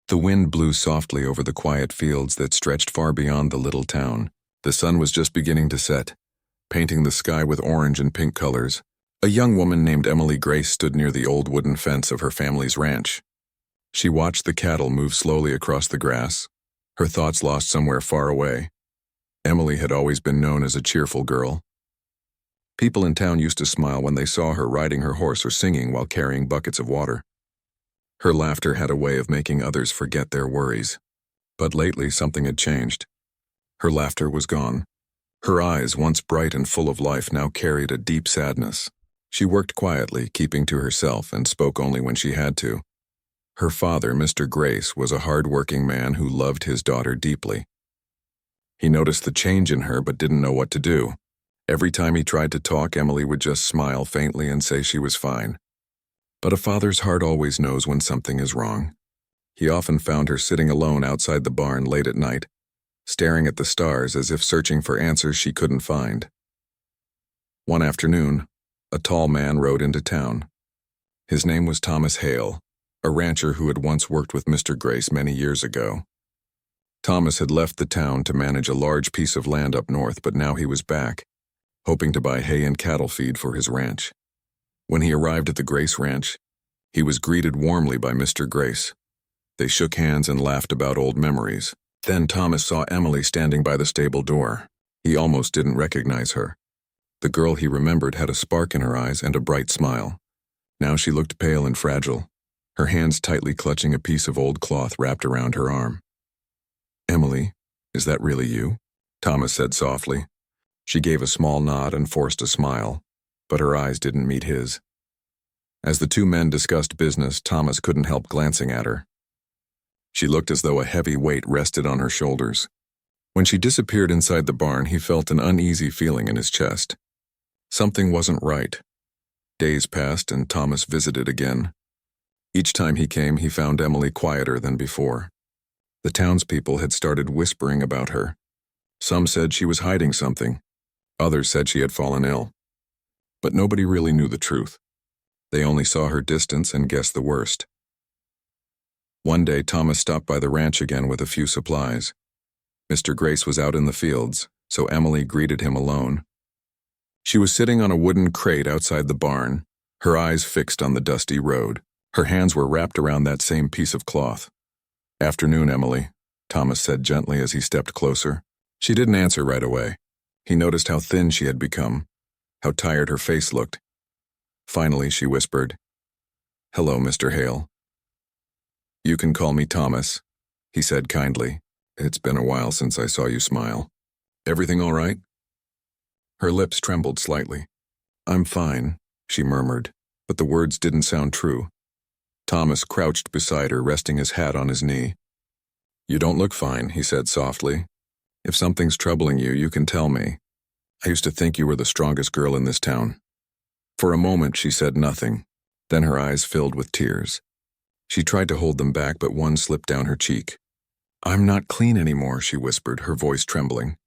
The wind blew softly over the quiet fields that stretched far beyond the little town. The sun was just beginning to set, painting the sky with orange and pink colors. A young woman named Emily Grace stood near the old wooden fence of her family's ranch. She watched the cattle move slowly across the grass, her thoughts lost somewhere far away. Emily had always been known as a cheerful girl. People in town used to smile when they saw her riding her horse or singing while carrying buckets of water. Her laughter had a way of making others forget their worries. But lately something had changed. Her laughter was gone. Her eyes, once bright and full of life, now carried a deep sadness. She worked quietly, keeping to herself, and spoke only when she had to. Her father, Mr. Grace, was a hard-working man who loved his daughter deeply. He noticed the change in her but didn't know what to do. Every time he tried to talk, Emily would just smile faintly and say she was fine. But a father's heart always knows when something is wrong. He often found her sitting alone outside the barn late at night, staring at the stars as if searching for answers she couldn't find. One afternoon, a tall man rode into town. His name was Thomas Hale, a rancher who had once worked with Mr. Grace many years ago. Thomas had left the town to manage a large piece of land up north, but now he was back, hoping to buy hay and cattle feed for his ranch. When he arrived at the Grace Ranch, he was greeted warmly by Mr. Grace. They shook hands and laughed about old memories. Then Thomas saw Emily standing by the stable door. He almost didn't recognize her. The girl he remembered had a spark in her eyes and a bright smile. Now she looked pale and fragile, her hands tightly clutching a piece of old cloth wrapped around her arm. "Emily, is that really you?" Thomas said softly. She gave a small nod and forced a smile, but her eyes didn't meet his. As the two men discussed business, Thomas couldn't help glancing at her. She looked as though a heavy weight rested on her shoulders. When she disappeared inside the barn, he felt an uneasy feeling in his chest. Something wasn't right. Days passed and Thomas visited again. Each time he came, he found Emily quieter than before. The townspeople had started whispering about her. Some said she was hiding something. Others said she had fallen ill. But nobody really knew the truth. They only saw her distance and guessed the worst. One day, Thomas stopped by the ranch again with a few supplies. Mr. Grace was out in the fields, so Emily greeted him alone. She was sitting on a wooden crate outside the barn, her eyes fixed on the dusty road. Her hands were wrapped around that same piece of cloth. "Afternoon, Emily," Thomas said gently as he stepped closer. She didn't answer right away. He noticed how thin she had become, how tired her face looked. Finally, she whispered, "Hello, Mr. Hale." "You can call me Thomas," he said kindly. "It's been a while since I saw you smile. Everything all right?" Her lips trembled slightly. "I'm fine," she murmured, but the words didn't sound true. Thomas crouched beside her, resting his hat on his knee. "You don't look fine," he said softly. "If something's troubling you, you can tell me. I used to think you were the strongest girl in this town." For a moment, she said nothing. Then her eyes filled with tears. She tried to hold them back, but one slipped down her cheek. "I'm not clean anymore," she whispered, her voice trembling.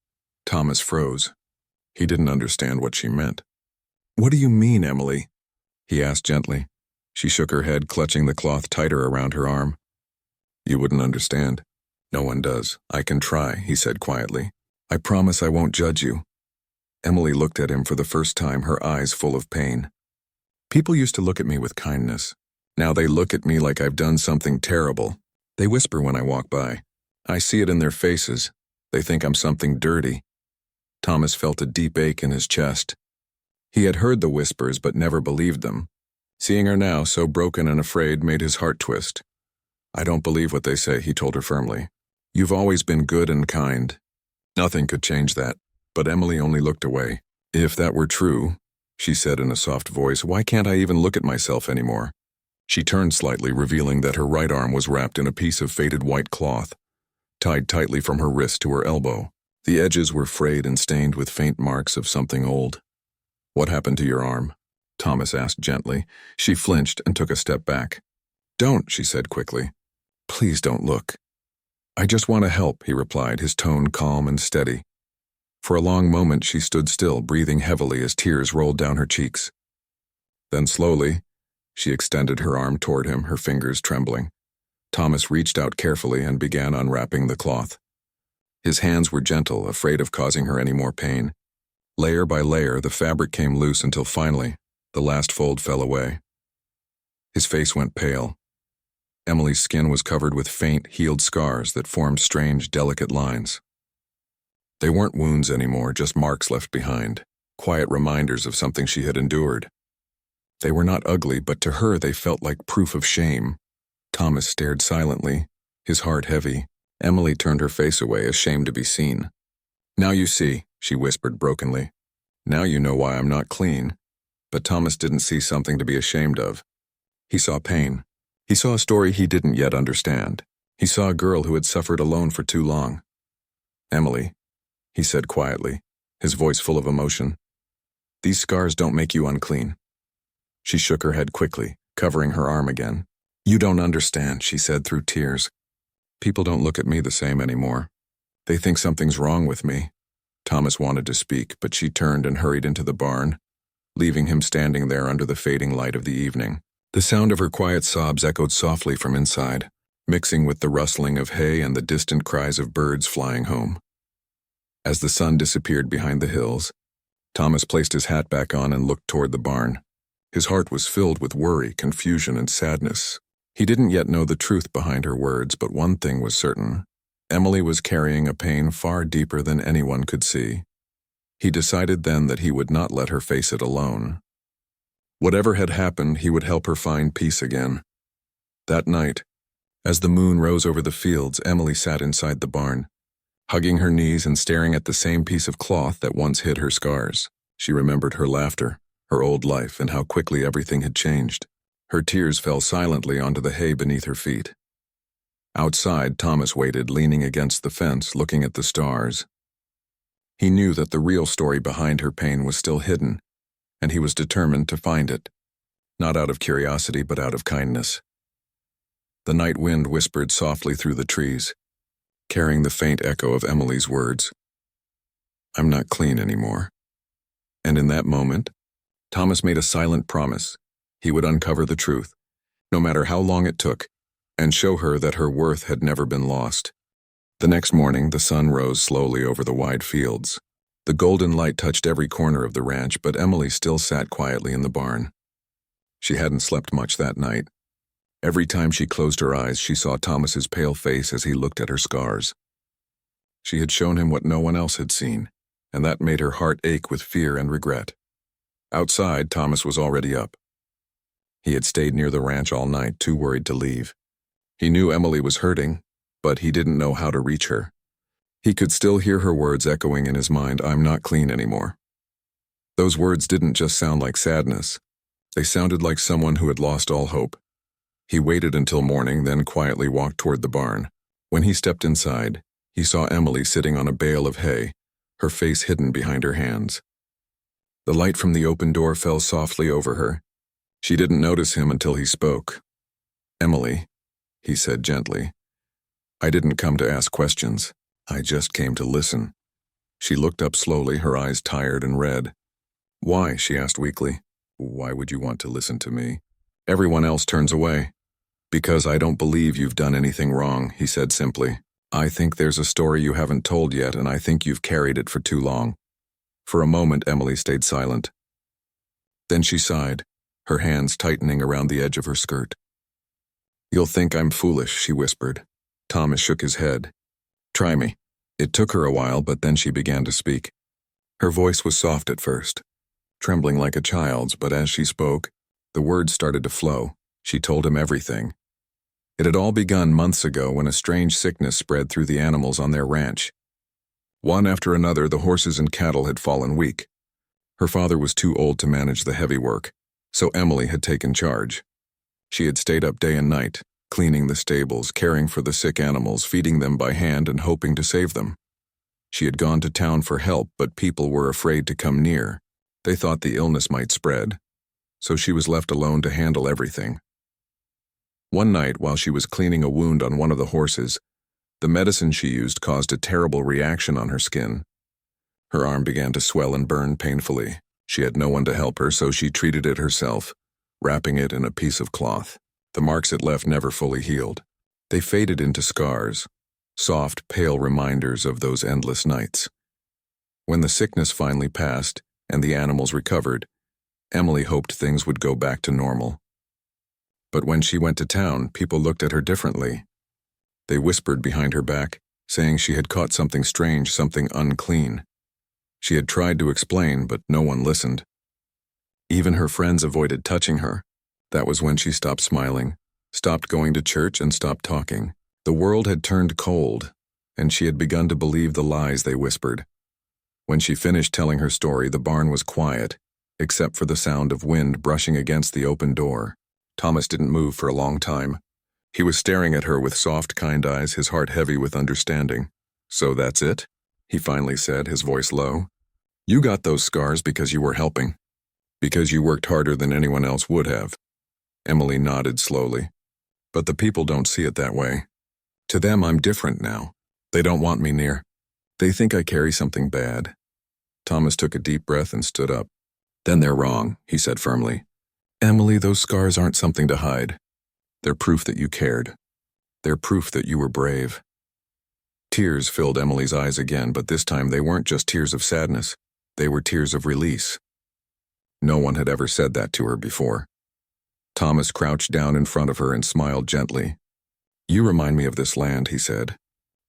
Thomas froze. He didn't understand what she meant. "What do you mean, Emily?" he asked gently. She shook her head, clutching the cloth tighter around her arm. "You wouldn't understand. No one does. I can try," he said quietly. "I promise I won't judge you." Emily looked at him for the first time, her eyes full of pain. "People used to look at me with kindness. Now they look at me like I've done something terrible. They whisper when I walk by. I see it in their faces. They think I'm something dirty." Thomas felt a deep ache in his chest. He had heard the whispers but never believed them. Seeing her now, so broken and afraid, made his heart twist. "I don't believe what they say," he told her firmly. "You've always been good and kind. Nothing could change that." But Emily only looked away. "If that were true," she said in a soft voice, "why can't I even look at myself anymore?" She turned slightly, revealing that her right arm was wrapped in a piece of faded white cloth, tied tightly from her wrist to her elbow. The edges were frayed and stained with faint marks of something old. "What happened to your arm?" Thomas asked gently. She flinched and took a step back. "Don't," she said quickly. "Please don't look." "I just want to help," he replied, his tone calm and steady. For a long moment she stood still, breathing heavily as tears rolled down her cheeks. Then slowly, she extended her arm toward him, her fingers trembling. Thomas reached out carefully and began unwrapping the cloth. His hands were gentle, afraid of causing her any more pain. Layer by layer, the fabric came loose until finally, the last fold fell away. His face went pale. Emily's skin was covered with faint, healed scars that formed strange, delicate lines. They weren't wounds anymore, just marks left behind, quiet reminders of something she had endured. They were not ugly, but to her they felt like proof of shame. Thomas stared silently, his heart heavy. Emily turned her face away, ashamed to be seen. "Now you see," she whispered brokenly. "Now you know why I'm not clean." But Thomas didn't see something to be ashamed of. He saw pain. He saw a story he didn't yet understand. He saw a girl who had suffered alone for too long. "Emily," he said quietly, his voice full of emotion, "these scars don't make you unclean." She shook her head quickly, covering her arm again. "You don't understand," she said through tears. "People don't look at me the same anymore. They think something's wrong with me." Thomas wanted to speak, but she turned and hurried into the barn, leaving him standing there under the fading light of the evening. The sound of her quiet sobs echoed softly from inside, mixing with the rustling of hay and the distant cries of birds flying home. As the sun disappeared behind the hills, Thomas placed his hat back on and looked toward the barn. His heart was filled with worry, confusion, and sadness. He didn't yet know the truth behind her words, but one thing was certain. Emily was carrying a pain far deeper than anyone could see. He decided then that he would not let her face it alone. Whatever had happened, he would help her find peace again. That night, as the moon rose over the fields, Emily sat inside the barn, hugging her knees and staring at the same piece of cloth that once hid her scars. She remembered her laughter, her old life, and how quickly everything had changed. Her tears fell silently onto the hay beneath her feet. Outside, Thomas waited, leaning against the fence, looking at the stars. He knew that the real story behind her pain was still hidden, and he was determined to find it, not out of curiosity but out of kindness. The night wind whispered softly through the trees, carrying the faint echo of Emily's words. "I'm not clean anymore." And in that moment, Thomas made a silent promise. He would uncover the truth, no matter how long it took, and show her that her worth had never been lost. The next morning, the sun rose slowly over the wide fields. The golden light touched every corner of the ranch, but Emily still sat quietly in the barn. She hadn't slept much that night. Every time she closed her eyes, she saw Thomas's pale face as he looked at her scars. She had shown him what no one else had seen, and that made her heart ache with fear and regret. Outside, Thomas was already up. He had stayed near the ranch all night, too worried to leave. He knew Emily was hurting, but he didn't know how to reach her. He could still hear her words echoing in his mind, "I'm not clean anymore." Those words didn't just sound like sadness. They sounded like someone who had lost all hope. He waited until morning, then quietly walked toward the barn. When he stepped inside, he saw Emily sitting on a bale of hay, her face hidden behind her hands. The light from the open door fell softly over her. She didn't notice him until he spoke. "Emily," he said gently, "I didn't come to ask questions. I just came to listen." She looked up slowly, her eyes tired and red. "Why?" she asked weakly. "Why would you want to listen to me? Everyone else turns away." "Because I don't believe you've done anything wrong," he said simply. "I think there's a story you haven't told yet, and I think you've carried it for too long." For a moment, Emily stayed silent. Then she sighed, her hands tightening around the edge of her skirt. "You'll think I'm foolish," she whispered. Thomas shook his head. "Try me." It took her a while, but then she began to speak. Her voice was soft at first, trembling like a child's, but as she spoke, the words started to flow. She told him everything. It had all begun months ago when a strange sickness spread through the animals on their ranch. One after another, the horses and cattle had fallen weak. Her father was too old to manage the heavy work, so Emily had taken charge. She had stayed up day and night, cleaning the stables, caring for the sick animals, feeding them by hand and hoping to save them. She had gone to town for help, but people were afraid to come near. They thought the illness might spread, so she was left alone to handle everything. One night, while she was cleaning a wound on one of the horses, the medicine she used caused a terrible reaction on her skin. Her arm began to swell and burn painfully. She had no one to help her, so she treated it herself, wrapping it in a piece of cloth. The marks it left never fully healed. They faded into scars, soft, pale reminders of those endless nights. When the sickness finally passed and the animals recovered, Emily hoped things would go back to normal. But when she went to town, people looked at her differently. They whispered behind her back, saying she had caught something strange, something unclean. She had tried to explain, but no one listened. Even her friends avoided touching her. That was when she stopped smiling, stopped going to church, and stopped talking. The world had turned cold, and she had begun to believe the lies they whispered. When she finished telling her story, the barn was quiet, except for the sound of wind brushing against the open door. Thomas didn't move for a long time. He was staring at her with soft, kind eyes, his heart heavy with understanding. "So that's it?" he finally said, his voice low. "You got those scars because you were helping. Because you worked harder than anyone else would have." Emily nodded slowly. "But the people don't see it that way. To them, I'm different now. They don't want me near. They think I carry something bad." Thomas took a deep breath and stood up. "Then they're wrong," he said firmly. "Emily, those scars aren't something to hide. They're proof that you cared. They're proof that you were brave." Tears filled Emily's eyes again, but this time they weren't just tears of sadness. They were tears of release. No one had ever said that to her before. Thomas crouched down in front of her and smiled gently. "You remind me of this land," he said.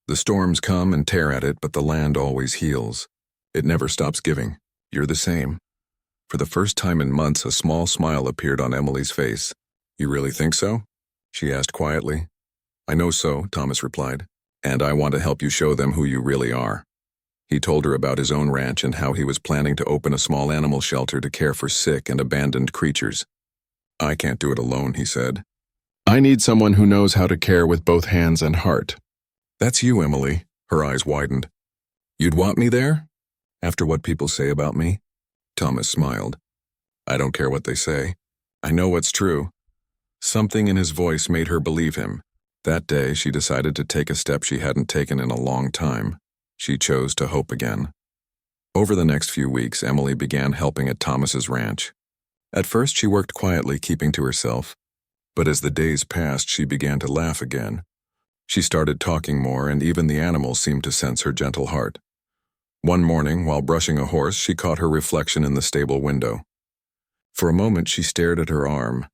"The storms come and tear at it, but the land always heals. It never stops giving. You're the same." For the first time in months, a small smile appeared on Emily's face. "You really think so?" she asked quietly. "I know so," Thomas replied. "And I want to help you show them who you really are." He told her about his own ranch and how he was planning to open a small animal shelter to care for sick and abandoned creatures. "I can't do it alone," he said. "I need someone who knows how to care with both hands and heart." "That's you, Emily." Her eyes widened. "You'd want me there? After what people say about me?" Thomas smiled. "I don't care what they say. I know what's true." Something in his voice made her believe him. That day, she decided to take a step she hadn't taken in a long time. She chose to hope again. Over the next few weeks, Emily began helping at Thomas's ranch. At first, she worked quietly, keeping to herself. But as the days passed, she began to laugh again. She started talking more, and even the animals seemed to sense her gentle heart. One morning, while brushing a horse, she caught her reflection in the stable window. For a moment, she stared at her arm,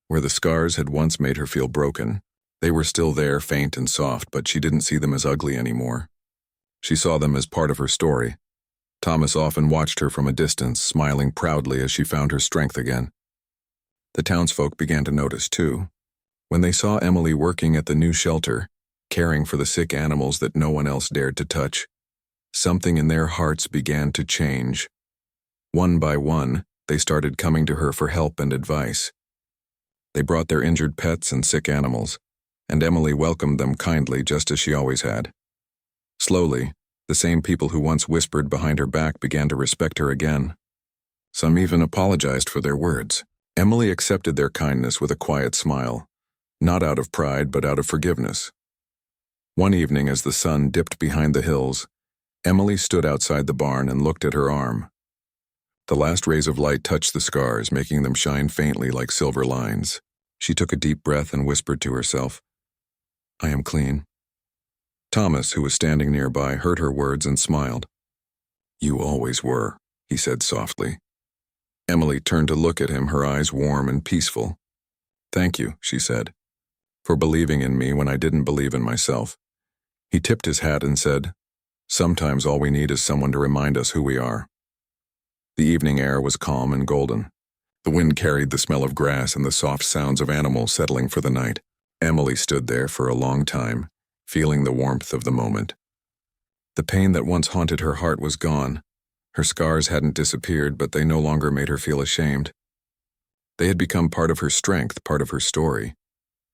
where the scars had once made her feel broken. They were still there, faint and soft, but she didn't see them as ugly anymore. She saw them as part of her story. Thomas often watched her from a distance, smiling proudly as she found her strength again. The townsfolk began to notice, too. When they saw Emily working at the new shelter, caring for the sick animals that no one else dared to touch, something in their hearts began to change. One by one, they started coming to her for help and advice. They brought their injured pets and sick animals, and Emily welcomed them kindly just as she always had. Slowly, the same people who once whispered behind her back began to respect her again. Some even apologized for their words. Emily accepted their kindness with a quiet smile, not out of pride but out of forgiveness. One evening, as the sun dipped behind the hills, Emily stood outside the barn and looked at her arm. The last rays of light touched the scars, making them shine faintly like silver lines. She took a deep breath and whispered to herself, "I am clean." Thomas, who was standing nearby, heard her words and smiled. "You always were," he said softly. Emily turned to look at him, her eyes warm and peaceful. "Thank you," she said, "for believing in me when I didn't believe in myself." He tipped his hat and said, "Sometimes all we need is someone to remind us who we are." The evening air was calm and golden. The wind carried the smell of grass and the soft sounds of animals settling for the night. Emily stood there for a long time, feeling the warmth of the moment. The pain that once haunted her heart was gone. Her scars hadn't disappeared, but they no longer made her feel ashamed. They had become part of her strength, part of her story.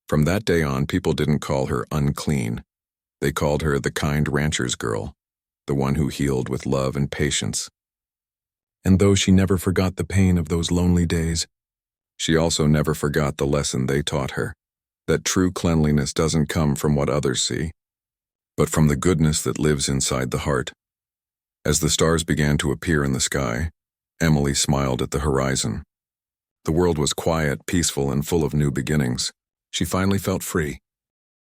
From that day on, people didn't call her unclean. They called her the kind rancher's girl, the one who healed with love and patience. And though she never forgot the pain of those lonely days, she also never forgot the lesson they taught her, that true cleanliness doesn't come from what others see, but from the goodness that lives inside the heart. As the stars began to appear in the sky, Emily smiled at the horizon. The world was quiet, peaceful, and full of new beginnings. She finally felt free.